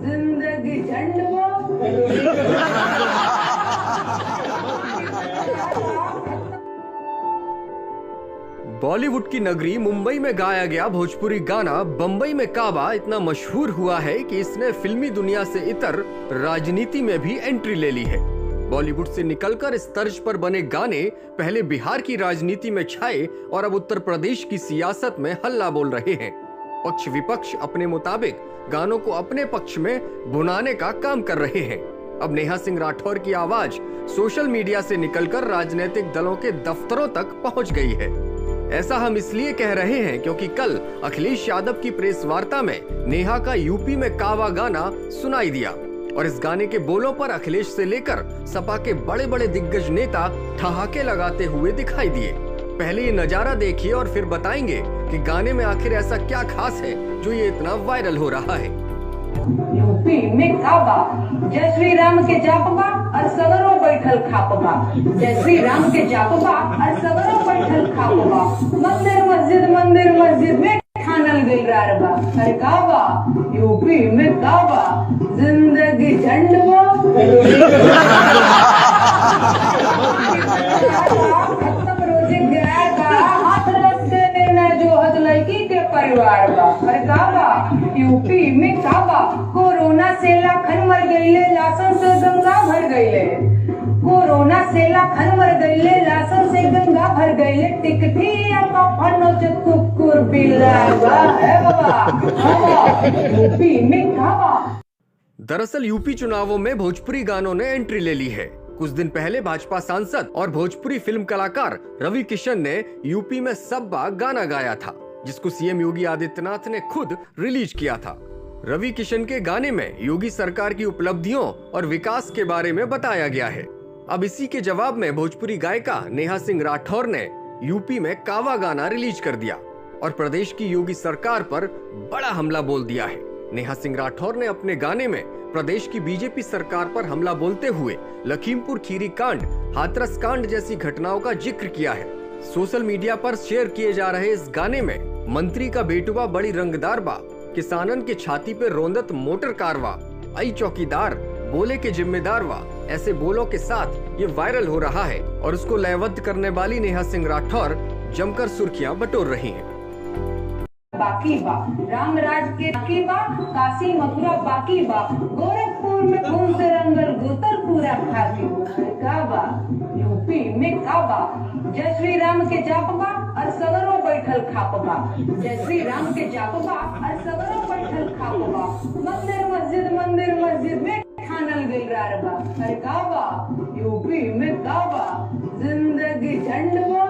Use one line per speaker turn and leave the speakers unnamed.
जिंदगी झंड बा।
बॉलीवुड की नगरी मुंबई में गाया गया भोजपुरी गाना बंबई में काबा इतना मशहूर हुआ है कि इसने फिल्मी दुनिया से इतर राजनीति में भी एंट्री ले ली है। बॉलीवुड से निकलकर इस तर्ज पर बने गाने पहले बिहार की राजनीति में छाए और अब उत्तर प्रदेश की सियासत में हल्ला बोल रहे हैं। पक्ष विपक्ष अपने मुताबिक गानों को अपने पक्ष में बुनाने का काम कर रहे हैं। अब नेहा सिंह राठौर की आवाज सोशल मीडिया से निकलकर राजनीतिक दलों के दफ्तरों तक पहुंच गई है। ऐसा हम इसलिए कह रहे हैं क्योंकि कल अखिलेश यादव की प्रेस वार्ता में नेहा का यूपी में कावा गाना सुनाई दिया और इस गाने के बोलों पर अखिलेश से लेकर सपा के बड़े बड़े दिग्गज नेता ठहाके लगाते हुए दिखाई दिए। पहले ये नजारा देखिए और फिर बताएंगे कि गाने में आखिर ऐसा क्या खास है जो ये इतना वायरल हो रहा है।
यूपी में काबा, जय श्री राम के जापबा और सगरों बैठल खापबा। जय श्री राम के जापबा और सगरों बैठल खापबा। मंदिर मस्जिद में ठानल गई रारबा। अरे काबा, यूपी में काबा, जिंदगी झंड बा। खत्म रोजे गया का हाथ रख देने न जो हद लड़की के परिवार बा। अरे काबा, यूपी में काबा, कोरोना से लाखन मर गईले, लाशन से गंगा भर गईले। कोरोना से लाखन मर गईले, लाशन से गंगा भर गईले। टिकठी फनो से कुकुर बिलावा है बाबा। यूपी में काबा।
दरअसल यूपी चुनावों में भोजपुरी गानों ने एंट्री ले ली है। कुछ दिन पहले भाजपा सांसद और भोजपुरी फिल्म कलाकार रवि किशन ने यूपी में सब्बा गाना गाया था, जिसको सीएम योगी आदित्यनाथ ने खुद रिलीज किया था। रवि किशन के गाने में योगी सरकार की उपलब्धियों और विकास के बारे में बताया गया है। अब इसी के जवाब में भोजपुरी गायिका नेहा सिंह राठौर ने यूपी में कावा गाना रिलीज कर दिया और प्रदेश की योगी सरकार पर बड़ा हमला बोल दिया है। नेहा सिंह राठौर ने अपने गाने में प्रदेश की बीजेपी सरकार पर हमला बोलते हुए लखीमपुर खीरी कांड, हाथरस कांड जैसी घटनाओं का जिक्र किया है। सोशल मीडिया पर शेयर किए जा रहे इस गाने में मंत्री का बेटुआ बड़ी रंगदार बा, किसानन के छाती पे रोंदत मोटर कारवा, आई चौकीदार बोले के जिम्मेदार वा, ऐसे बोलों के साथ ये वायरल हो रहा है और उसको लयबद्ध करने वाली नेहा सिंह राठौर जमकर सुर्खियां बटोर रही हैं।
बाकी बा राम राज के बाकी बा, काशी मथुरा बाकी बा, गोरखपुर में खून से रंगल गोतर पूरा खाकी काबा। यूपी में काबा, जय श्री राम के जापबा और सगरों बैठल खापबा। जय श्री राम के जापबा और सगरों बैठल खापबा। मंदिर मस्जिद में ठानल गई रारबा। अरे काबा, यूपी में काबा, जिंदगी झंड बा।